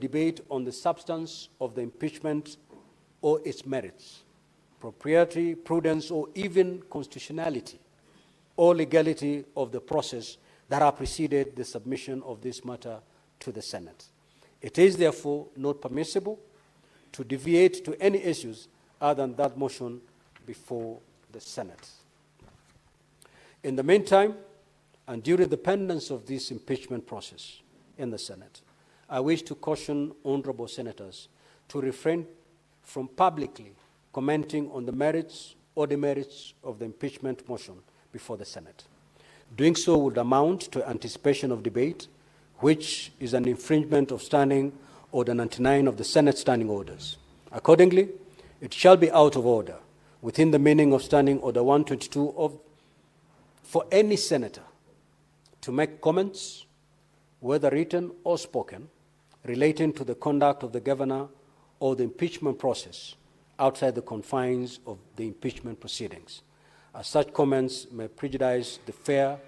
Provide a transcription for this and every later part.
debate on the substance of the impeachment or its merits, propriety, prudence, or even constitutionality or legality of the process that have preceded the submission of this matter to the Senate. It is therefore not permissible to deviate to any issues other than that motion before the Senate. In the meantime, and during the pendency of this impeachment process in the Senate, I wish to caution honorable senators to refrain from publicly commenting on the merits or demerits of the impeachment motion before the Senate. Doing so would amount to anticipation of debate, which is an infringement of Standing Order 99 of the Senate Standing Orders. Accordingly, it shall be out of order, within the meaning of Standing Order 122, for any senator to make comments, whether written or spoken, relating to the conduct of the governor or the impeachment process outside the confines of the impeachment proceedings, as such comments may prejudice the fair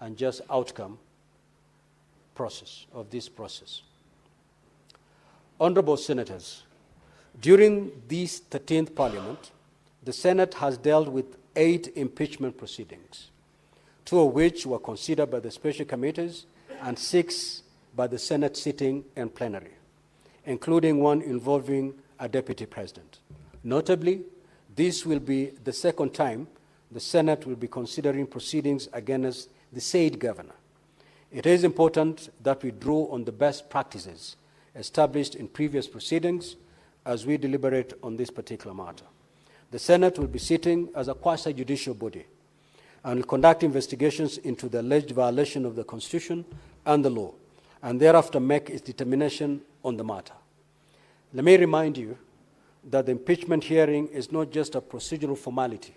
and just outcome of this process. Honorable senators, during this 13th Parliament, the Senate has dealt with 8 impeachment proceedings, 2 of which were considered by the special committees and 6 by the Senate sitting and plenary, including one involving a deputy president. Notably, this will be the second time the Senate will be considering proceedings against the said governor. It is important that we draw on the best practices established in previous proceedings as we deliberate on this particular matter. The Senate will be sitting as a quasi-judicial body and will conduct investigations into the alleged violation of the Constitution and the law, and thereafter make its determination on the matter. Let me remind you that the impeachment hearing is not just a procedural formality,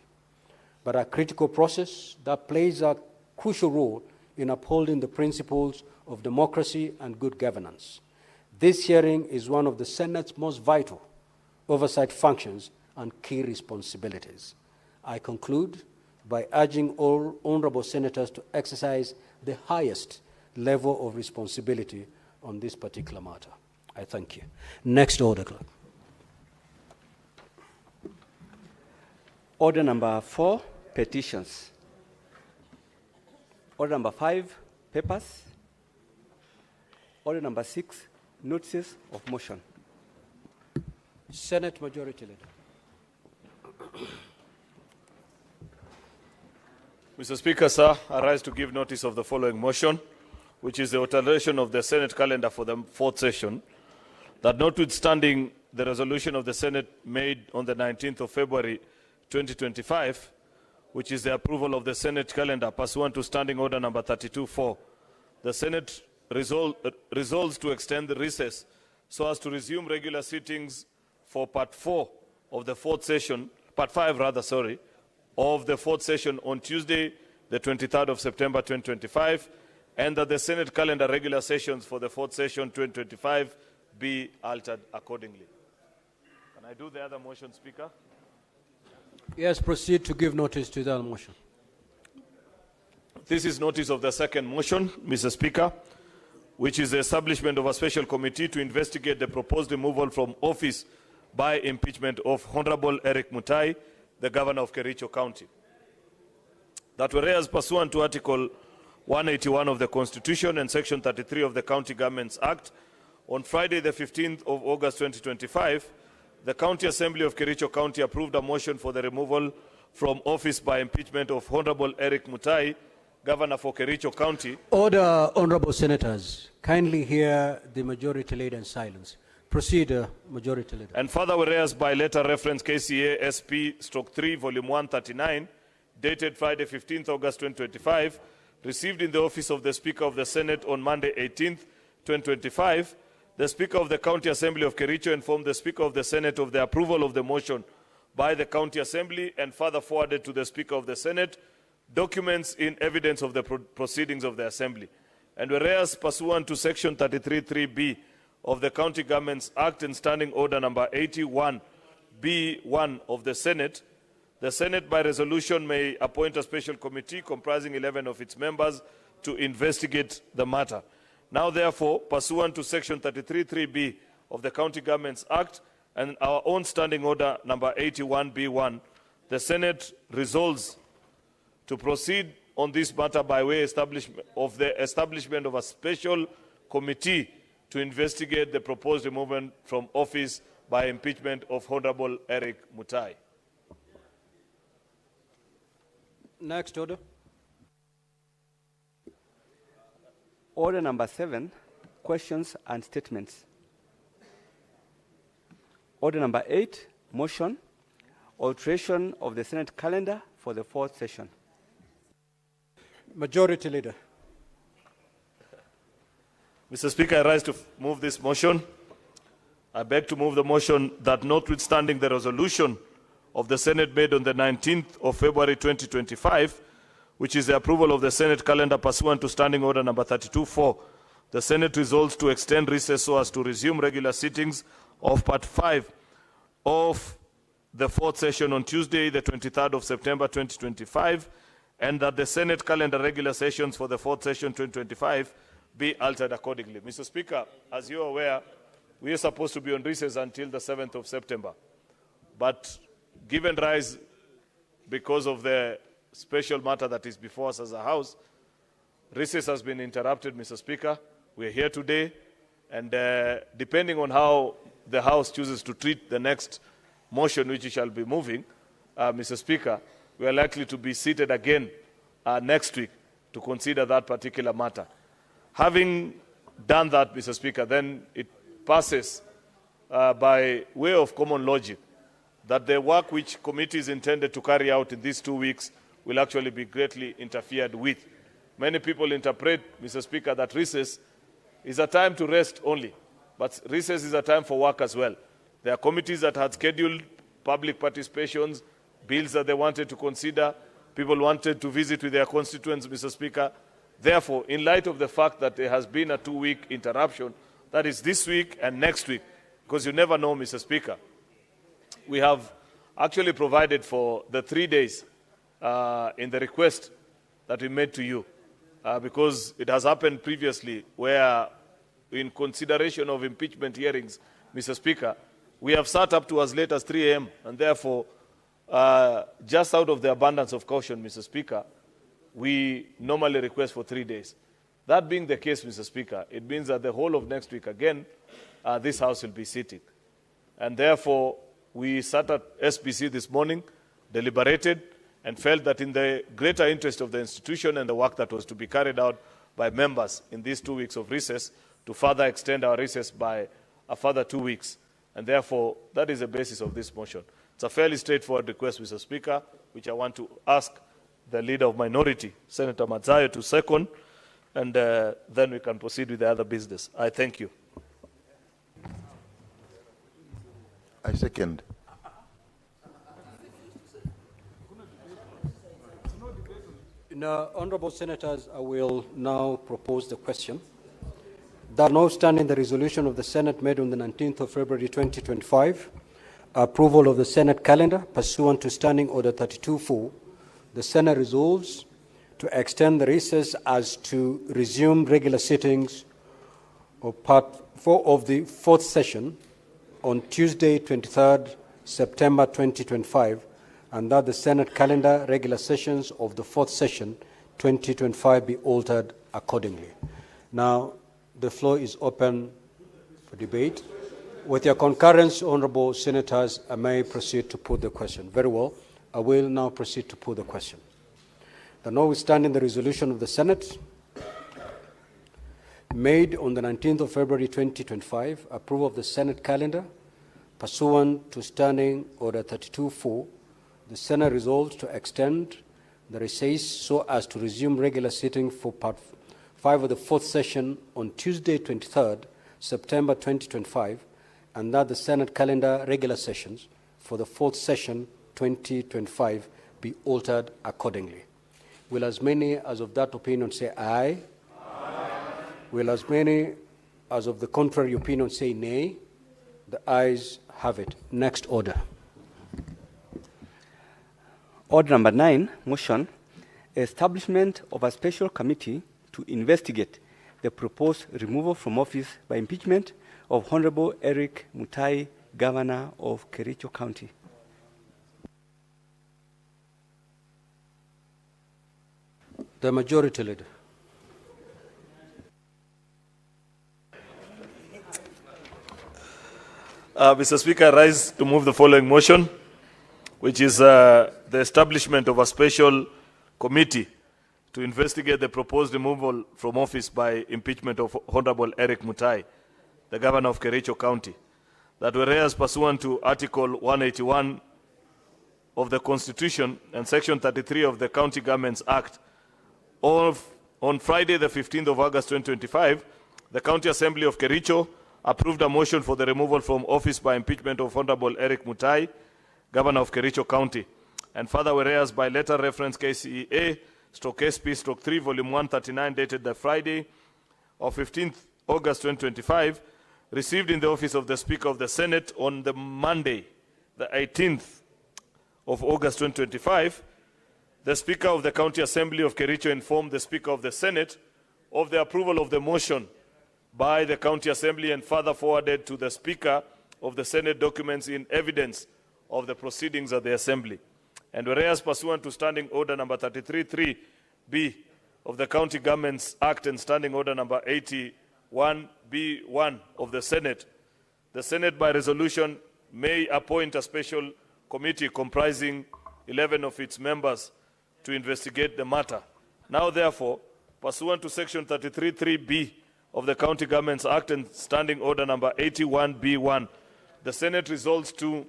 but a critical process that plays a crucial role in upholding the principles of democracy and good governance. This hearing is one of the Senate's most vital oversight functions and key responsibilities. I conclude by urging all honorable senators to exercise the highest level of responsibility on this particular matter. I thank you. Next order, clerk. Order number 4, petitions. Order number 5, papers. Order number 6, notices of motion. Senate Majority Leader. Mr. Speaker, sir, I rise to give notice of the following motion, which is the alteration of the Senate calendar for the 4th session, that notwithstanding the resolution of the Senate made on the 19th of February 2025, which is the approval of the Senate calendar pursuant to Standing Order number 32-4, the Senate resolves to extend the recess so as to resume regular sittings for Part 4 of the 4th session, Part 5 rather, sorry, of the 4th session on Tuesday, the 23rd of September 2025, and that the Senate calendar regular sessions for the 4th session 2025 be altered accordingly. Can I do the other motion, Speaker? Yes, proceed to give notice to that motion. This is notice of the second motion, Mr. Speaker, which is the establishment of a special committee to investigate the proposed removal from office by impeachment of Honorable Eric Mutai, the Governor of Kericho County. That whereas pursuant to Article 181 of the Constitution and Section 33 of the County Governments Act, on Friday the 15th of August 2025, the County Assembly of Kericho County approved a motion for the removal from office by impeachment of Honorable Eric Mutai, Governor for Kericho County. Order, honorable senators. Kindly hear the Majority Leader in silence. Proceed, Majority Leader. And further, whereas by letter reference KCA SP/3 Volume 139, dated Friday 15th August 2025, received in the office of the Speaker of the Senate on Monday 18th 2025, the Speaker of the County Assembly of Kericho informed the Speaker of the Senate of the approval of the motion by the County Assembly and further forwarded to the Speaker of the Senate documents in evidence of the proceedings of the Assembly. And whereas pursuant to Section 33(3)(b) of the County Governments Act and Standing Order number 81(b)(1) of the Senate by resolution may appoint a special committee comprising 11 of its members to investigate the matter. Now, therefore, pursuant to Section 33(3)(b) of the County Governments Act and our own Standing Order number 81B1, the Senate resolves to proceed on this matter by way of the establishment of a special committee to investigate the proposed removal from office by impeachment of Honorable Eric Mutai. Next order. Order number 7, questions and statements. Order number 8, motion, alteration of the Senate calendar for the 4th session. Majority Leader. Mr. Speaker, I rise to move this motion. I beg to move the motion that notwithstanding the resolution of the Senate made on the 19th of February 2025, which is the approval of the Senate calendar pursuant to Standing Order number 32(4), the Senate resolves to extend recess so as to resume regular sittings of Part 5 of the 4th session on Tuesday, the 23rd of September 2025, and that the Senate calendar regular sessions for the 4th session 2025 be altered accordingly. Mr. Speaker, as you are aware, we are supposed to be on recess until the 7th of September. But given rise, because of the special matter that is before us as a House, recess has been interrupted, Mr. Speaker. We are here today, and depending on how the House chooses to treat the next motion which we shall be moving, Mr. Speaker, we are likely to be seated again next week to consider that particular matter. Having done that, Mr. Speaker, then it passes by way of common logic that the work which committee is intended to carry out in these 2 weeks will actually be greatly interfered with. Many people interpret, Mr. Speaker, that recess is a time to rest only, but recess is a time for work as well. There are committees that had scheduled public participations, bills that they wanted to consider, people wanted to visit with their constituents, Mr. Speaker. Therefore, in light of the fact that there has been a 2-week interruption, that is this week and next week, because you never know, Mr. Speaker, we have actually provided for the 3 days in the request that we made to you, because it has happened previously where, in consideration of impeachment hearings, Mr. Speaker, we have sat up to as late as 3 a.m. and therefore, just out of the abundance of caution, Mr. Speaker, we normally request for 3 days. That being the case, Mr. Speaker, it means that the whole of next week again, this House will be sitting. And therefore, we sat at SPC this morning, deliberated, and felt that in the greater interest of the institution and the work that was to be carried out by members in these 2 weeks of recess, to further extend our recess by a further 2 weeks. And therefore, that is the basis of this motion. It's a fairly straightforward request, Mr. Speaker, which I want to ask the Leader of Minority, Senator Matzayo, to second, and then we can proceed with the other business. I thank you. I second. Now, Honorable Senators, I will now propose the question that notwithstanding the resolution of the Senate made on the 19th of February 2025, approval of the Senate calendar pursuant to Standing Order 32(4), the Senate resolves to extend the recess as to resume regular sittings of Part 4 of the 4th session on Tuesday, 23rd September 2025, and that the Senate calendar regular sessions of the 4th session 2025 be altered accordingly. Now, the floor is open for debate. With your concurrence, Honorable Senators, I may proceed to put the question. Very well. I will now proceed to put the question. The notwithstanding the resolution of the Senate made on the 19th of February 2025, approval of the Senate calendar pursuant to Standing Order 32(4), the Senate resolves to extend the recess so as to resume regular sitting for Part 5 of the 4th session on Tuesday, 23rd September 2025, and that the Senate calendar regular sessions for the 4th session 2025 be altered accordingly. Will as many as of that opinion say aye? Aye. Will as many as of the contrary opinion say nay? The ayes have it. Next order. Order number 9, motion, establishment of a special committee to investigate the proposed removal from office by impeachment of Honorable Eric Mutai, Governor of Kericho County. The Majority Leader. Mr. Speaker, I rise to move the following motion, which is the establishment of a special committee to investigate the proposed removal from office by impeachment of Honorable Eric Mutai, the Governor of Kericho County, that whereas pursuant to Article 181 of the Constitution and Section 33 of the County Governments Act, on Friday, the 15th of August 2025, the County Assembly of Kericho approved a motion for the removal from office by impeachment of Honorable Eric Mutai, Governor of Kericho County. And further, whereas by letter reference KCEA/SP/3 volume 139 dated the Friday of 15th August 2025, received in the office of the Speaker of the Senate on the Monday, the 18th of August 2025, the Speaker of the County Assembly of Kericho informed the Speaker of the Senate of the approval of the motion by the County Assembly and further forwarded to the Speaker of the Senate documents in evidence of the proceedings of the Assembly. And whereas pursuant to Standing Order number 33.3b of the County Governments Act and Standing Order number 81b1 of the Senate by resolution may appoint a special committee comprising 11 of its members to investigate the matter. Now, therefore, pursuant to Section 33.3b of the County Governments Act and Standing Order number 81b1, the Senate resolves to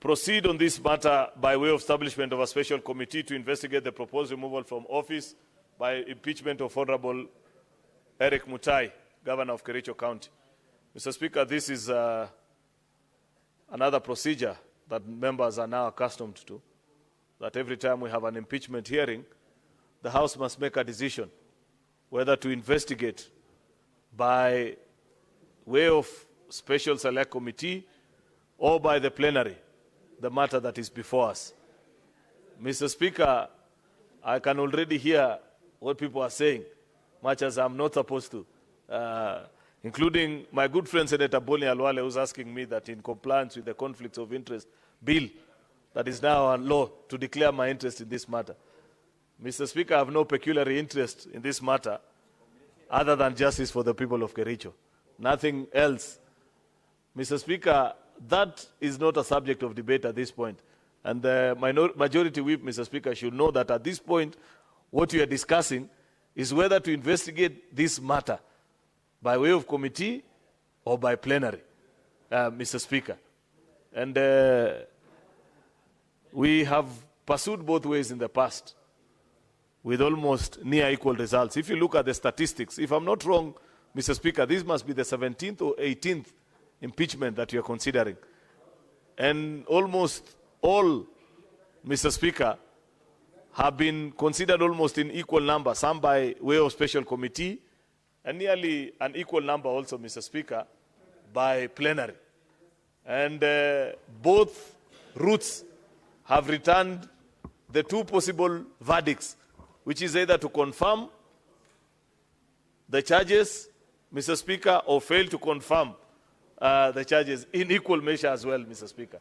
proceed on this matter by way of establishment of a special committee to investigate the proposed removal from office by impeachment of Honorable Eric Mutai, Governor of Kericho County. Mr. Speaker, this is another procedure that members are now accustomed to, that every time we have an impeachment hearing, the House must make a decision whether to investigate by way of special select committee or by the plenary the matter that is before us. Mr. Speaker, I can already hear what people are saying, much as I'm not supposed to, including my good friend Senator Boni Alwale, who's asking me that in compliance with the conflicts of interest bill that is now on law to declare my interest in this matter. Mr. Speaker, I have no peculiar interest in this matter other than justice for the people of Kericho. Nothing else. Mr. Speaker, that is not a subject of debate at this point. And the majority whip, Mr. Speaker, should know that at this point, what we are discussing is whether to investigate this matter by way of committee or by plenary, Mr. Speaker. And we have pursued both ways in the past with almost near equal results. If you look at the statistics, if I'm not wrong, Mr. Speaker, this must be the 17th or 18th impeachment that you're considering. And almost all, Mr. Speaker, have been considered almost in equal number, some by way of special committee, and nearly an equal number also, Mr. Speaker, by plenary. And both routes have returned the two possible verdicts, which is either to confirm the charges, Mr. Speaker, or fail to confirm the charges in equal measure as well, Mr. Speaker.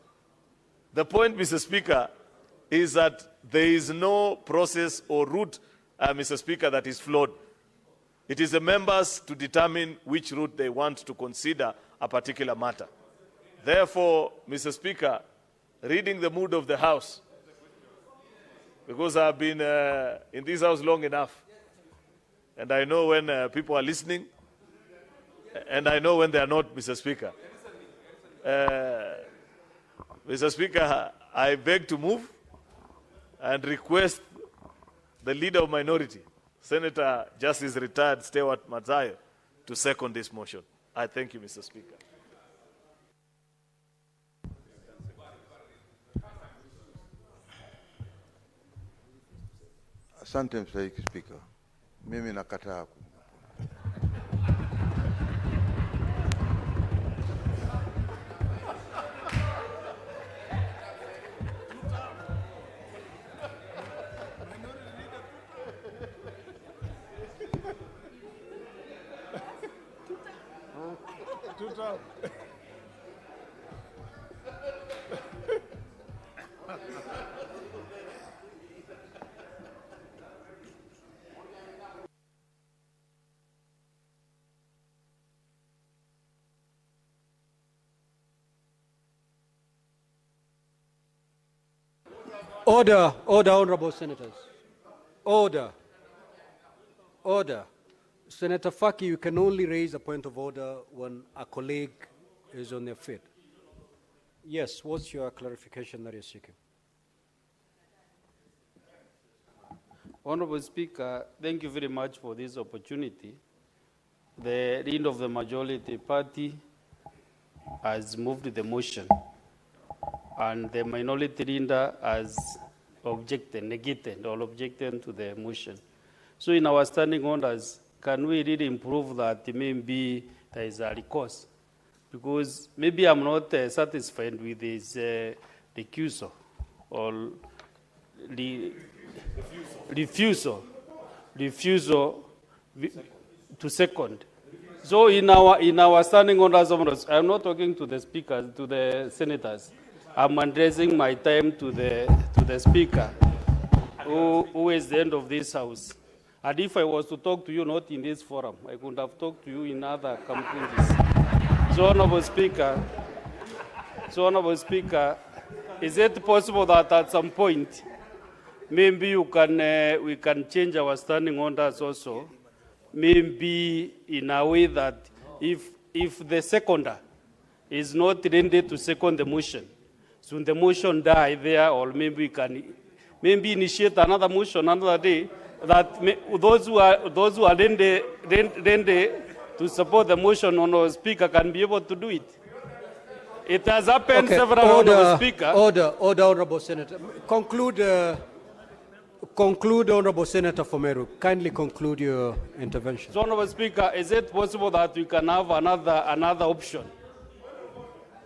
The point, Mr. Speaker, is that there is no process or route, Mr. Speaker, that is flawed. It is the members to determine which route they want to consider a particular matter. Therefore, Mr. Speaker, reading the mood of the House, because I've been in this House long enough, and I know when people are listening, and I know when they are not, Mr. Speaker. Mr. Speaker, I beg to move and request the Leader of Minority, Senator Justice Retired Stewart Mazayo, to second this motion. I thank you, Mr. Speaker. Asante Mstahiki Spika. Mimi nakataa. Order, order, honorable senators. Order. Order. Senator Faki, you can only raise a point of order when a colleague is on their feet. Yes, what's your clarification that you're seeking? Honorable Speaker, thank you very much for this opportunity. The leader of the majority party has moved the motion, and the minority leader has objected, negated, or objected to the motion. So in our standing orders, can we really improve that maybe there is a recourse? Because maybe I'm not satisfied with his recusal or refusal to second. So in our standing orders, I'm not talking to the speakers, to the senators. I'm addressing my time to the speaker, who is the end of this house. And if I was to talk to you not in this forum, I could have talked to you in other companies. So Honorable Speaker, is it possible that at some point, maybe we can change our standing orders also, maybe in a way that if the seconder is not ready to second the motion, so the motion die there, or maybe we can initiate another motion another day, that those who are ready to support the motion, Honorable Speaker, can be able to do it. It has happened several times, Honorable Speaker. Order, Honorable Senator. Conclude, Honorable Senator Fomeru. Kindly conclude your intervention. So, Honorable Speaker, is it possible that we can have another option?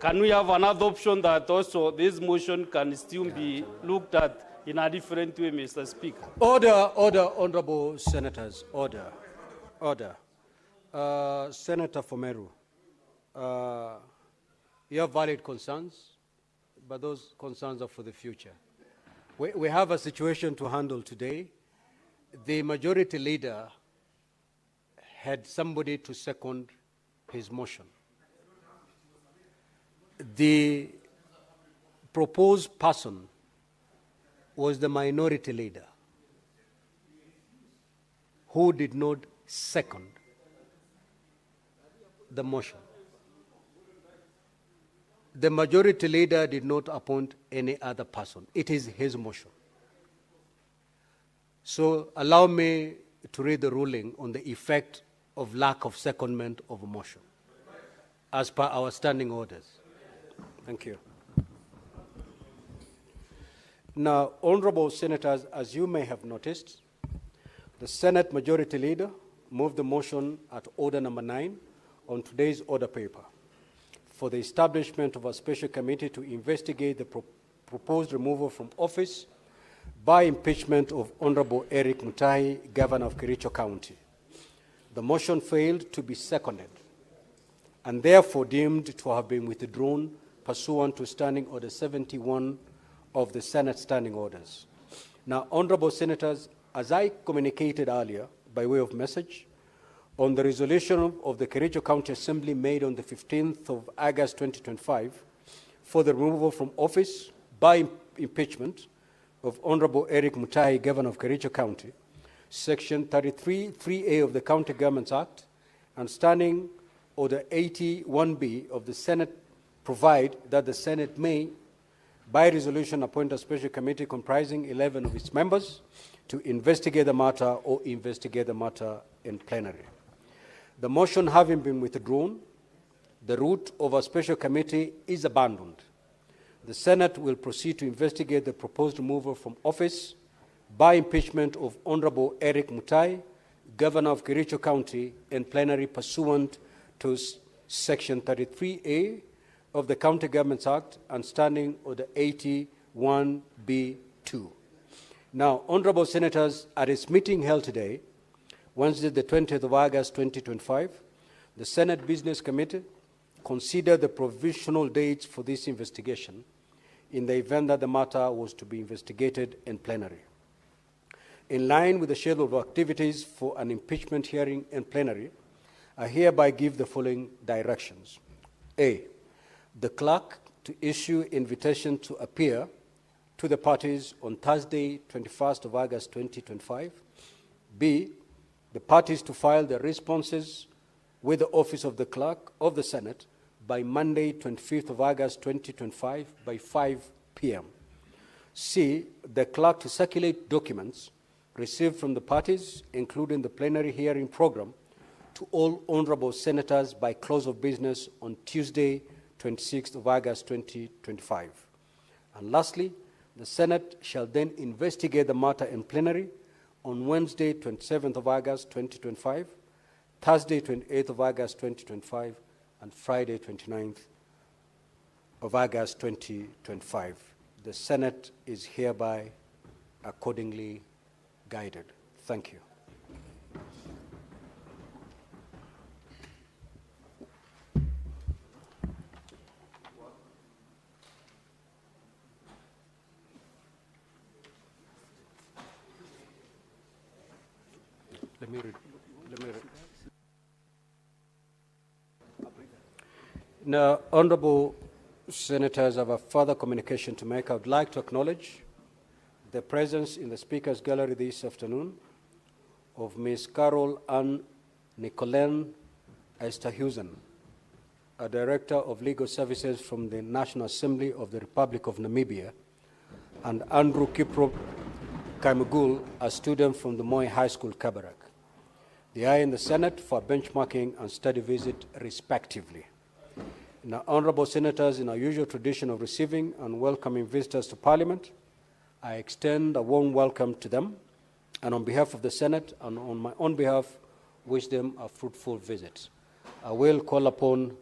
Can we have another option that also this motion can still be looked at in a different way, Mr. Speaker? Order, Honorable Senators. Order. Senator Fomeru, you have valid concerns, but those concerns are for the future. We have a situation to handle today. The majority leader had somebody to second his motion. The proposed person was the minority leader who did not second the motion. The majority leader did not appoint any other person. It is his motion. So allow me to read the ruling on the effect of lack of secondment of a motion as per our standing orders. Thank you. Now, honorable senators, as you may have noticed, the Senate Majority Leader moved the motion at order number 9 on today's order paper for the establishment of a special committee to investigate the proposed removal from office by impeachment of Honorable Eric Mutai, Governor of Kericho County. The motion failed to be seconded and therefore deemed to have been withdrawn pursuant to Standing Order 71 of the Senate Standing Orders. Now, honorable senators, as I communicated earlier by way of message, on the resolution of the Kericho County Assembly made on the 15th of August 2025 for the removal from office by impeachment of Honorable Eric Mutai, Governor of Kericho County, Section 33(3)A of the County Governments Act and Standing Order 81B of the Senate provide that the Senate may, by resolution, appoint a special committee comprising 11 of its members to investigate the matter or investigate the matter in plenary. The motion having been withdrawn, the route of a special committee is abandoned. The Senate will proceed to investigate the proposed removal from office by impeachment of Honorable Eric Mutai, Governor of Kericho County, in plenary pursuant to Section 33A of the County Governments Act and Standing Order 81B2. Now, honorable senators, at its meeting held today, Wednesday, the 20th of August, 2025, the Senate Business Committee consider the provisional dates for this investigation in the event that the matter was to be investigated in plenary. In line with the schedule of activities for an impeachment hearing in plenary, I hereby give the following directions. A, the clerk to issue invitation to appear to the parties on Thursday, 21st of August 2025. B, the parties to file their responses with the office of the clerk of the Senate by Monday, 25th of August 2025 by 5 p.m. C, the clerk to circulate documents received from the parties, including the plenary hearing program, to all honorable senators by close of business on Tuesday, 26th of August 2025. And lastly, the Senate shall then investigate the matter in plenary on Wednesday, 27th of August 2025, Thursday, 28th of August 2025, and Friday, 29th of August 2025. The Senate is hereby accordingly guided. Thank you. Let me read. Now, honorable senators, I have a further communication to make. I would like to acknowledge the presence in the Speaker's Gallery this afternoon of Ms. Carol Ann Nicolen Esterhusen, a Director of Legal Services from the National Assembly of the Republic of Namibia, and Andrew Kiprop Kaimugul, a student from the Moi High School, Kabarak. They are in the Senate for benchmarking and study visit, respectively. Now, honorable senators, in our usual tradition of receiving and welcoming visitors to Parliament, I extend a warm welcome to them, and on behalf of the Senate and on my own behalf, wish them a fruitful visit. I will call upon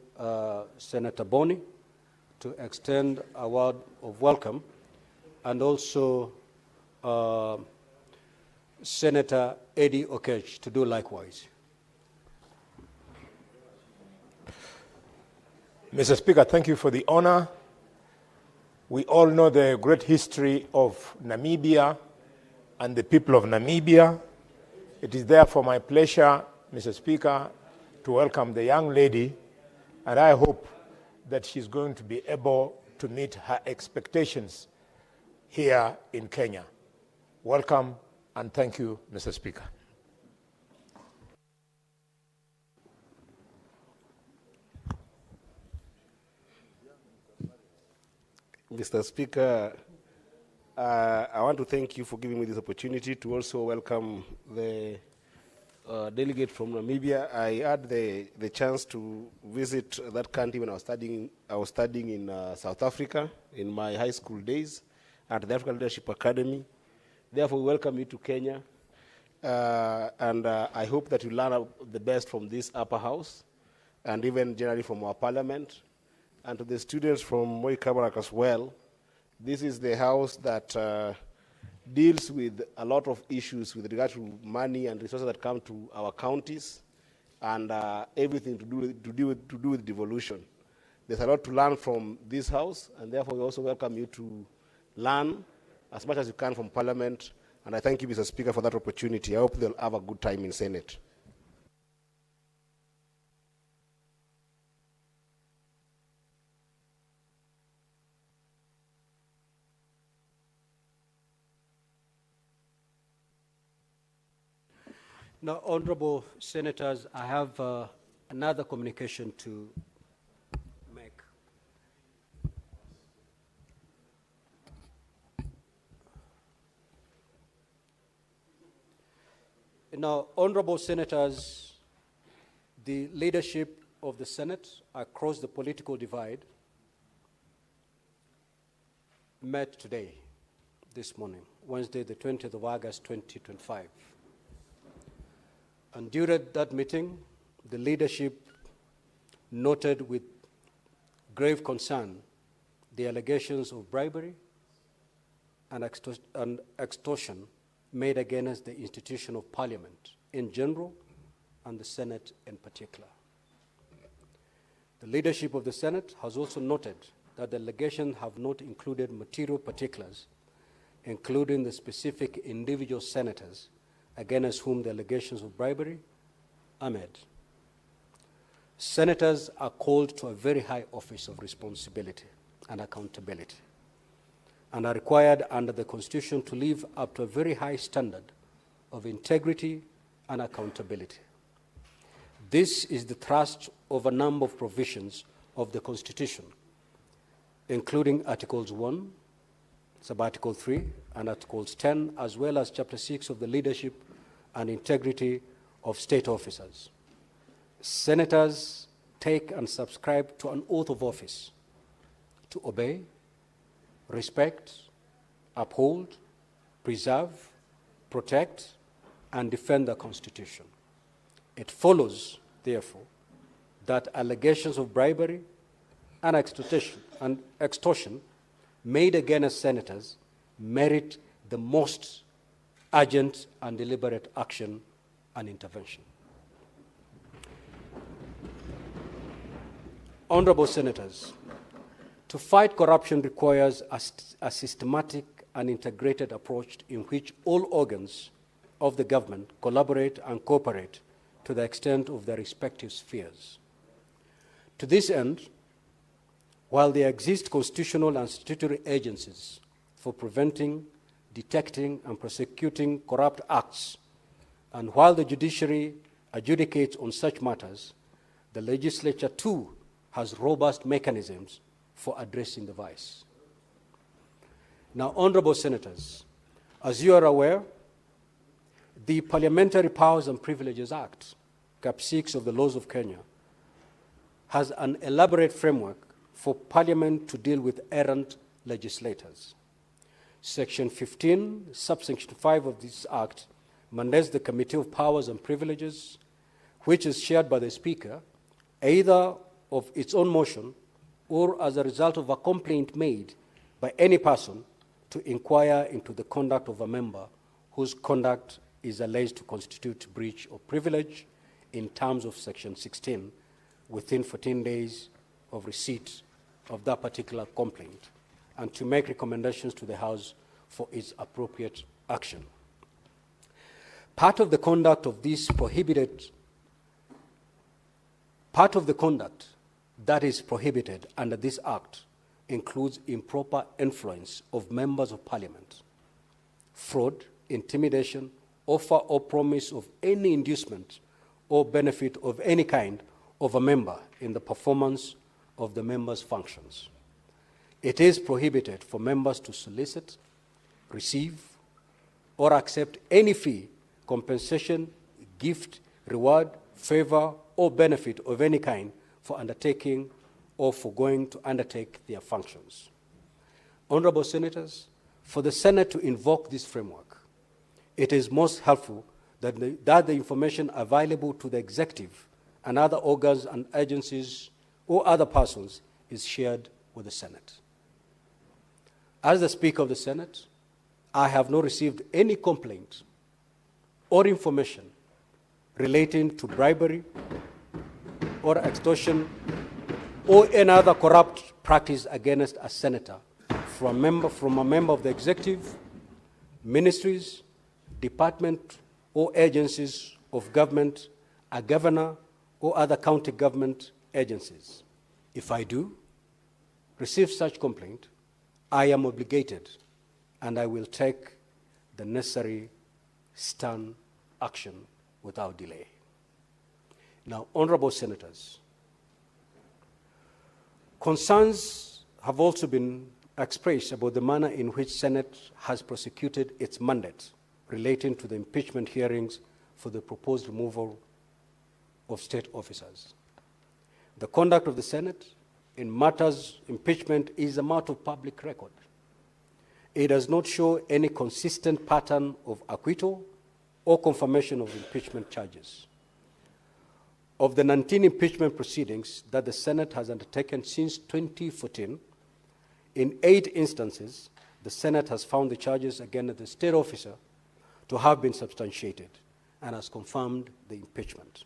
Senator Boni to extend a word of welcome, and also Senator Eddie Okech to do likewise. Mr. Speaker, thank you for the honor. We all know the great history of Namibia and the people of Namibia. It is therefore my pleasure, Mr. Speaker, to welcome the young lady, and I hope that she's going to be able to meet her expectations here in Kenya. Welcome, and thank you, Mr. Speaker. Mr. Speaker, I want to thank you for giving me this opportunity to also welcome the delegate from Namibia. I had the chance to visit that country when I was studying in South Africa in my high school days at the African Leadership Academy. Therefore, we welcome you to Kenya, and I hope that you learn the best from this upper house, and even generally from our parliament. And to the students from Moi Kabarak as well, this is the house that deals with a lot of issues with regard to money and resources that come to our counties, and everything to do with devolution. There's a lot to learn from this house, and therefore we also welcome you to learn as much as you can from Parliament. And I thank you, Mr. Speaker, for that opportunity. I hope they'll have a good time in Senate. Now, honorable senators, I have another communication to make. Now, honorable senators, the leadership of the Senate across the political divide met today, this morning, Wednesday, the 20th of August, 2025. And during that meeting, the leadership noted with grave concern the allegations of bribery and extortion made against the institution of Parliament in general and the Senate in particular. The leadership of the Senate has also noted that the allegations have not included material particulars, including the specific individual senators against whom the allegations of bribery are made. Senators are called to a very high office of responsibility and accountability and are required under the Constitution to live up to a very high standard of integrity and accountability. This is the thrust of a number of provisions of the Constitution, including Articles 1, Sub-Article 3, and Articles 10, as well as Chapter 6 of the Leadership and Integrity of State Officers. Senators take and subscribe to an oath of office to obey, respect, uphold, preserve, protect, and defend the Constitution. It follows, therefore, that allegations of bribery and extortion made against senators merit the most urgent and deliberate action and intervention. Honorable Senators, to fight corruption requires a systematic and integrated approach in which all organs of the government collaborate and cooperate to the extent of their respective spheres. To this end, while there exist constitutional and statutory agencies for preventing, detecting, and prosecuting corrupt acts, and while the judiciary adjudicates on such matters, the legislature too has robust mechanisms for addressing the vice. Now, honorable senators, as you are aware, the Parliamentary Powers and Privileges Act, Cap 6 of the laws of Kenya, has an elaborate framework for Parliament to deal with errant legislators. Section 15, subsection 5 of this Act mandates the Committee of Powers and Privileges, which is chaired by the Speaker, either of its own motion or as a result of a complaint made by any person, to inquire into the conduct of a member whose conduct is alleged to constitute breach of privilege in terms of Section 16 within 14 days of receipt of that particular complaint, and to make recommendations to the House for its appropriate action. Part of the conduct that is prohibited under this Act includes improper influence of members of Parliament, fraud, intimidation, offer or promise of any inducement or benefit of any kind of a member in the performance of the member's functions. It is prohibited for members to solicit, receive, or accept any fee, compensation, gift, reward, favor, or benefit of any kind for undertaking or for going to undertake their functions. Honorable Senators, for the Senate to invoke this framework, it is most helpful that the information available to the executive and other organs and agencies or other persons is shared with the Senate. As the Speaker of the Senate, I have not received any complaint or information relating to bribery or extortion or any other corrupt practice against a senator from a member of the executive, ministries, department, or agencies of government, a governor, or other county government agencies. If I do receive such complaint, I am obligated and I will take the necessary stern action without delay. Now, honorable senators, concerns have also been expressed about the manner in which Senate has prosecuted its mandate relating to the impeachment hearings for the proposed removal of state officers. The conduct of the Senate in matters impeachment is a matter of public record. It does not show any consistent pattern of acquittal or confirmation of impeachment charges. Of the 19 impeachment proceedings that the Senate has undertaken since 2014, in 8 instances, the Senate has found the charges against the state officer to have been substantiated and has confirmed the impeachment.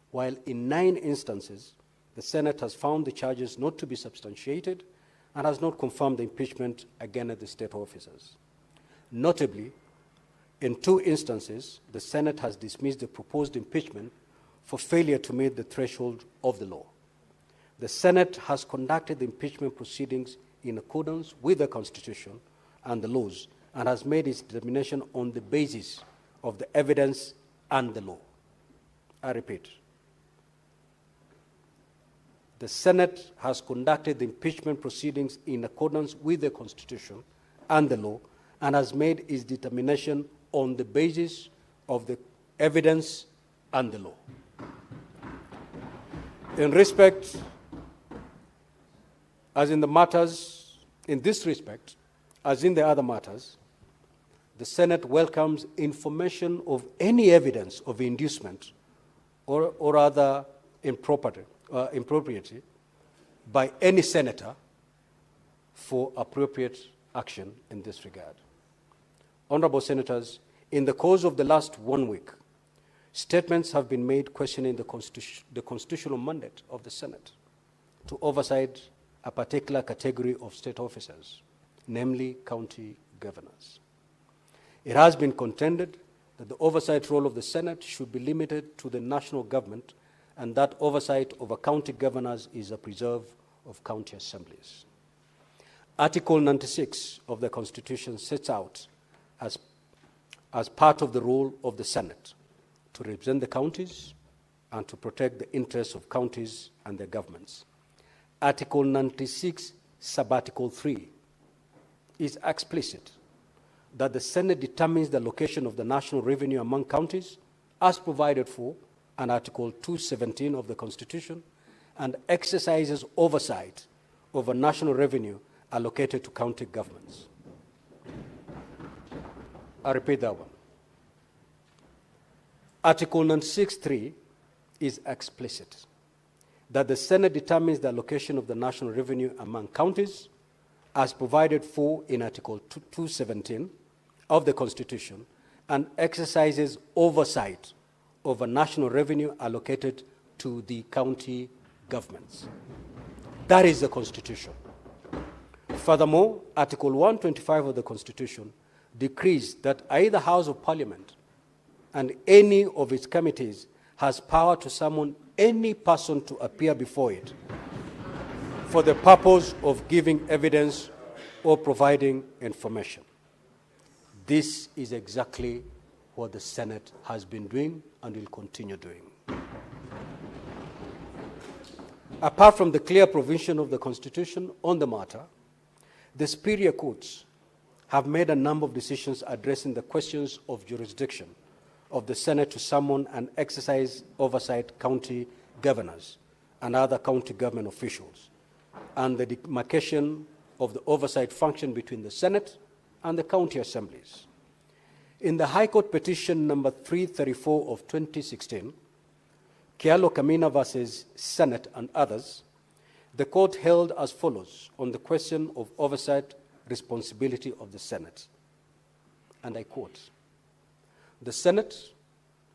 While in 9 instances, the Senate has found the charges not to be substantiated and has not confirmed the impeachment against the state officers. Notably, in 2 instances, the Senate has dismissed the proposed impeachment for failure to meet the threshold of the law. The Senate has conducted the impeachment proceedings in accordance with the Constitution and the laws and has made its determination on the basis of the evidence and the law. I repeat, the Senate has conducted the impeachment proceedings in accordance with the Constitution and the law and has made its determination on the basis of the evidence and the law. In respect, as in the matters, in this respect, as in the other matters, the Senate welcomes information of any evidence of inducement or other impropriety by any senator for appropriate action in this regard. Honorable Senators, in the course of the last 1 week, statements have been made questioning the constitutional mandate of the Senate to oversight a particular category of state officers, namely county governors. It has been contended that the oversight role of the Senate should be limited to the national government and that oversight over county governors is a preserve of county assemblies. Article 96 of the Constitution sets out as part of the role of the Senate to represent the counties and to protect the interests of counties and their governments. Article 96, Subarticle 3, is explicit that the Senate determines the allocation of the national revenue among counties as provided for in Article 217 of the Constitution and exercises oversight over national revenue allocated to county governments. I repeat that one. Article 96.3 is explicit that the Senate determines the allocation of the national revenue among counties as provided for in Article 217 of the Constitution and exercises oversight over national revenue allocated to the county governments. That is the Constitution. Furthermore, Article 125 of the Constitution decrees that either House of Parliament and any of its committees has power to summon any person to appear before it for the purpose of giving evidence or providing information. This is exactly what the Senate has been doing and will continue doing. Apart from the clear provision of the Constitution on the matter, the superior courts have made a number of decisions addressing the questions of jurisdiction of the Senate to summon and exercise oversight county governors and other county government officials, and the demarcation of the oversight function between the Senate and the county assemblies. In the High Court petition number 334 of 2016, Kialo Kamina versus Senate and others, the court held as follows on the question of oversight responsibility of the Senate. And I quote, "The Senate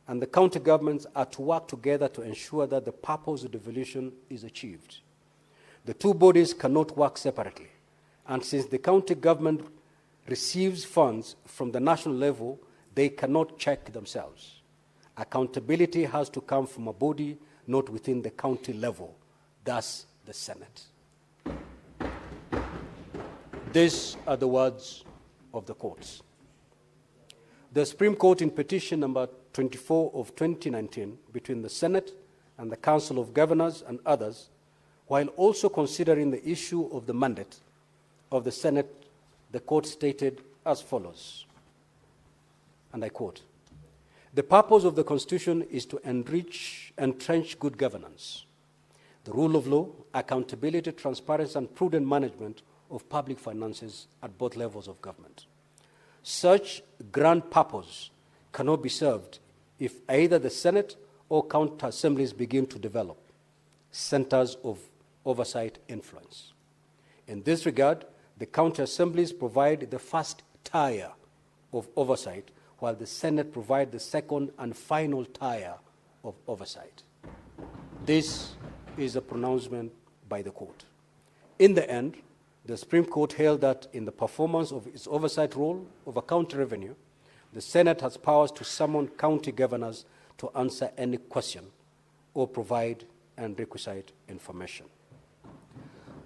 and the county governments are to work together to ensure that the purpose of devolution is achieved. The two bodies cannot work separately, and since the county government receives funds from the national level, they cannot check themselves. Accountability has to come from a body not within the county level, thus the Senate." These are the words of the courts. The Supreme Court in petition number 24 of 2019 between the Senate and the Council of Governors and others, while also considering the issue of the mandate of the Senate, the court stated as follows, and I quote, "The purpose of the Constitution is to entrench good governance, the rule of law, accountability, transparency, and prudent management of public finances at both levels of government. Such grand purpose cannot be served if either the Senate or county assemblies begin to develop centers of oversight influence. In this regard, the county assemblies provide the first tier of oversight, while the Senate provides the second and final tier of oversight. These is a pronouncement by the court. In the end, the Supreme Court held that in the performance of its oversight role over county revenue, the Senate has powers to summon county governors to answer any question or provide and requisite information.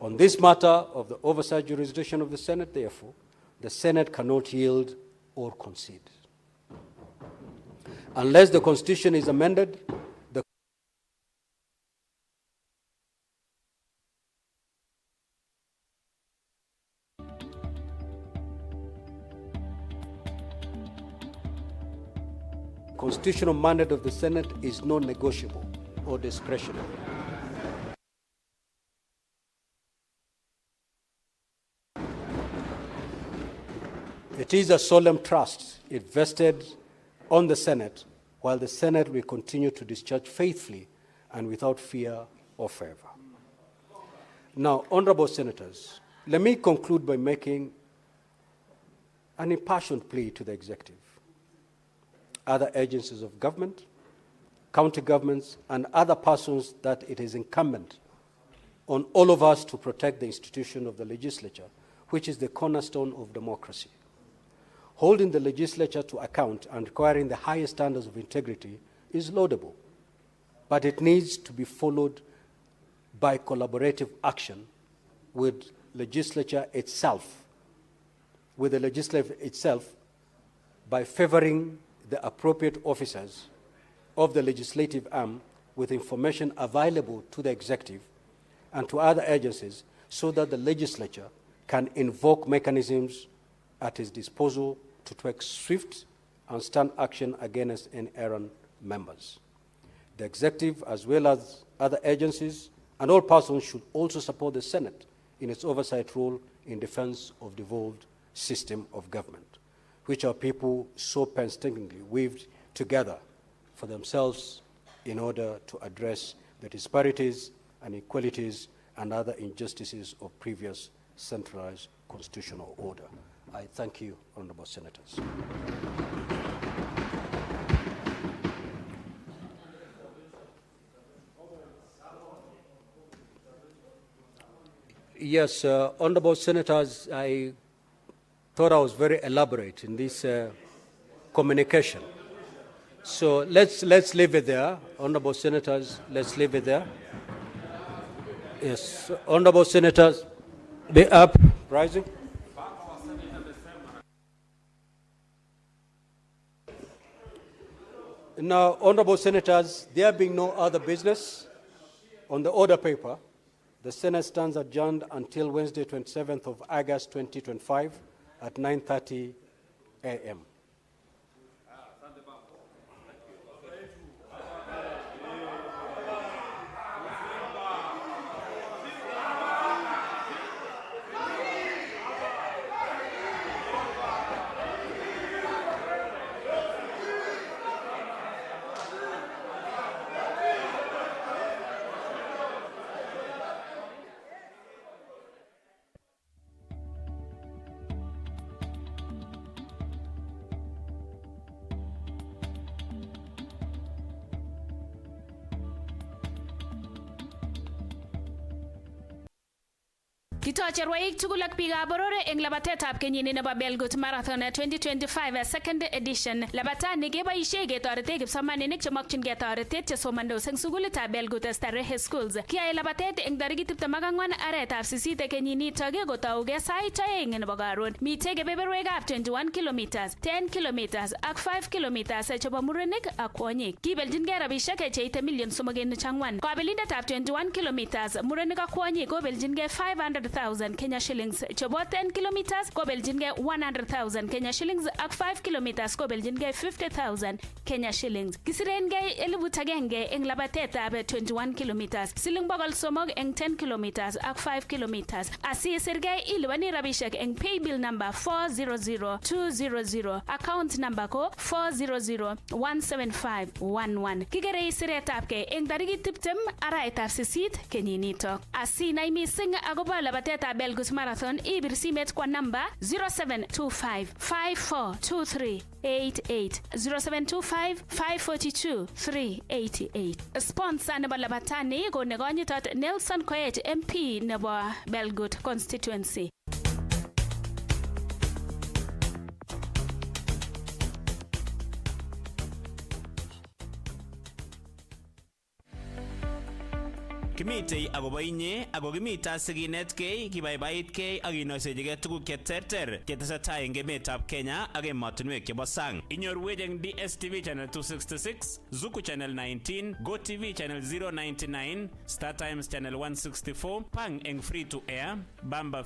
On this matter of the oversight jurisdiction of the Senate, therefore, the Senate cannot yield or concede. Unless the Constitution is amended, the constitutional mandate of the Senate is non-negotiable or discretionary. It is a solemn trust it vested on the Senate, while the Senate will continue to discharge faithfully and without fear or favor. Now, honorable senators, let me conclude by making an impassioned plea to the executive, other agencies of government, county governments, and other persons that it is incumbent on all of us to protect the institution of the legislature, which is the cornerstone of democracy. Holding the legislature to account and requiring the highest standards of integrity is laudable, but it needs to be followed by collaborative action with the legislature itself, by favoring the appropriate officers of the legislative arm with information available to the executive and to other agencies so that the legislature can invoke mechanisms at its disposal to take swift and stern action against errant members. The executive, as well as other agencies and all persons, should also support the Senate in its oversight role in defense of the devolved system of government, which our people so painstakingly weaved together for themselves in order to address the disparities and inequalities and other injustices of previous centralized constitutional order. I thank you, honorable senators. Yes, honorable senators, I thought I was very elaborate in this communication. So let's leave it there, honorable senators. Let's leave it there. Yes, honorable senators, be up, rising. Now, honorable senators, there being no other business on the order paper, the Senate stands adjourned until Wednesday, 27th of August, 2025 at 9:30 a.m. Kitoche rwaik tugul ak biikab boror eng labatetab kenyini nebo Belgut Marathon 2025 second edition. Labatani keboisie ketorete kipsomaninik chemokyingei toretet chesomandos eng sukulitab Belgut Starehe Schools. Kiyae labatet eng tarikit 24 aretab 8 kenyinitok kotougei sait 2 nebo karon. Mitei kebeberwekab 21 kilometers, 10 kilometers ak 5 kilometers chebo murenik ak kwonyik. Kibeljingei rabisiek cheite 3.4. Kabelindetab 21 kilometers murenik ak kwonyik kobeljingei 500,000 Kenya shillings. Chebo 10 kilometers kobeljingei 100,000 Kenya shillings ak 5 kilometers kobeljingei 50,000 Kenya shillings. Kisirengei 1,000 eng labatetab 21 kilometers, siling 300 eng 10 kilometers ak 5 kilometers. Asisirgei ilibani rabisiek eng paybill number 400200, account number ko 400175111. Kigerei siretabgei eng tarikit 20 arawetab 8 kenyinitok. Asinai mising akobo labatet labatetab Belgut Marathon ibir simet kwa namba 0725-542388 0725-542-388. Sponsor nebo labatani ko nekonyitot Nelson Koech MP nebo Belgut constituency. Kimitei agobo inye ago kimita siginetkei kibaibaitkei ak inoisechigei tuguk cheterter chetesetai eng emetab Kenya ak emotinwek chebo sang. Inyorwech eng DSTV channel 266, Zuku channel 19, GoTV channel 099, Star Times channel 164, Pang eng free to air, Bamba